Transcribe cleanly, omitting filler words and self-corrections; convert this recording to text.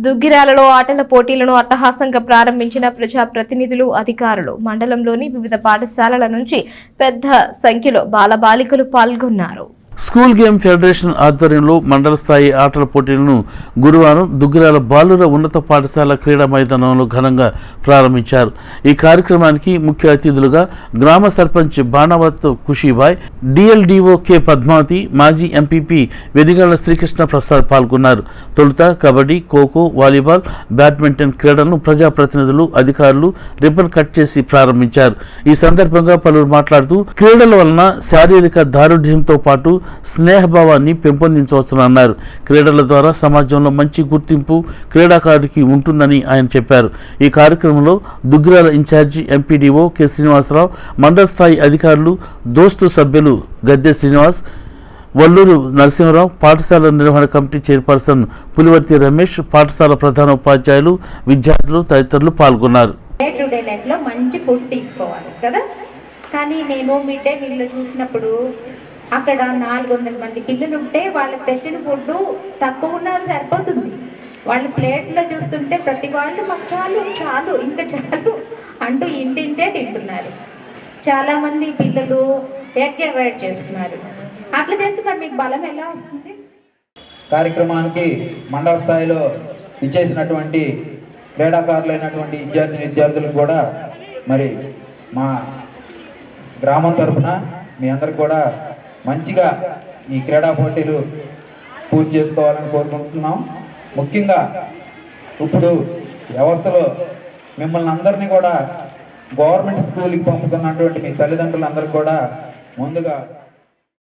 దుగ్గిరాలలో ఆటల పోటీలను అట్టహాసంగా ప్రారంభించిన ప్రజాప్రతినిధులు, అధికారులు. మండలంలోని వివిధ పాఠశాలల నుంచి పెద్ద సంఖ్యలో బాలబాలికలు పాల్గొన్నారు. స్కూల్ గేమ్ ఫెడరేషన్ ఆధ్వర్యంలో మండల స్థాయి ఆటల పోటీలను గురువారం దుగ్గిరాల బాలుర ఉన్నత పాఠశాల క్రీడా మైదానంలో ఘనంగా ప్రారంభించారు. ఈ కార్యక్రమానికి ముఖ్య అతిథులుగా గ్రామ సర్పంచ్ బాణావత్ ఖుషీభాయ్, డిఎల్డిఓ కె పద్మావతి, మాజీ ఎంపీపీ వెనిగాళ్ల శ్రీకృష్ణ ప్రసాద్ పాల్గొన్నారు. తొలుత కబడ్డీ, ఖోఖో, వాలీబాల్, బ్యాడ్మింటన్ క్రీడలను ప్రజాప్రతినిధులు, అధికారులు రిబ్బన్ కట్ చేసి ప్రారంభించారు. ఈ సందర్భంగా పలువురు మాట్లాడుతూ క్రీడల వలన శారీరక దారుఢ్యంతో పాటు స్నేహభావాన్ని పెంపొందించవచ్చునన్నారు. క్రీడల ద్వారా సమాజంలో మంచి గుర్తింపు క్రీడాకారుడికి ఉంటుందని ఆయన చెప్పారు. ఈ కార్యక్రమంలో Duggirala incharge MPDO K Srinivasarao, మండల స్థాయి అధికారులు, దోస్తు సభ్యులు గద్దె శ్రీనివాస్, వల్లూరు నరసింహరావు, పాఠశాల నిర్వహణ కమిటీ చైర్పర్సన్ పులివర్తి రమేష్, పాఠశాల ప్రధాన ఉపాధ్యాయులు, విద్యార్థులు తదితరులు పాల్గొన్నారు. మంచి ఫుడ్ తీసుకోవాలి కదా, కానీ నేను మిడ్ డే మీల్లో చూసినప్పుడు అక్కడ 400 మంది పిల్లలు ఉంటే వాళ్ళకి తెచ్చిన ఫుడ్ తక్కువ ఉన్నది సరిపోతుంది. వాళ్ళ ప్లేట్లో చూస్తుంటే ప్రతి వాళ్ళు మాకు చాలు చాలు ఇంకా చాలు అంటూ ఇంటింటే తింటున్నారు. చాలామంది పిల్లలు ఎగ్ అవాయిడ్ చేస్తున్నారు. అట్లా చేస్తే మరి మీకు బలం ఎలా వస్తుంది? కార్యక్రమానికి మండల స్థాయిలో ఇచ్చేసినటువంటి క్రీడాకారులైనటువంటి విద్యార్థులకు కూడా మరి మా గ్రామం తరఫున మీ అందరికి కూడా మంచిగా ఈ క్రీడా పోటీలు పూర్తి చేసుకోవాలని కోరుకుంటున్నాం. ముఖ్యంగా ఇప్పుడు వ్యవస్థలో మిమ్మల్ని అందరినీ కూడా గవర్నమెంట్ స్కూల్కి పంపుతున్నటువంటి మీ తల్లిదండ్రులందరికీ కూడా ముందుగా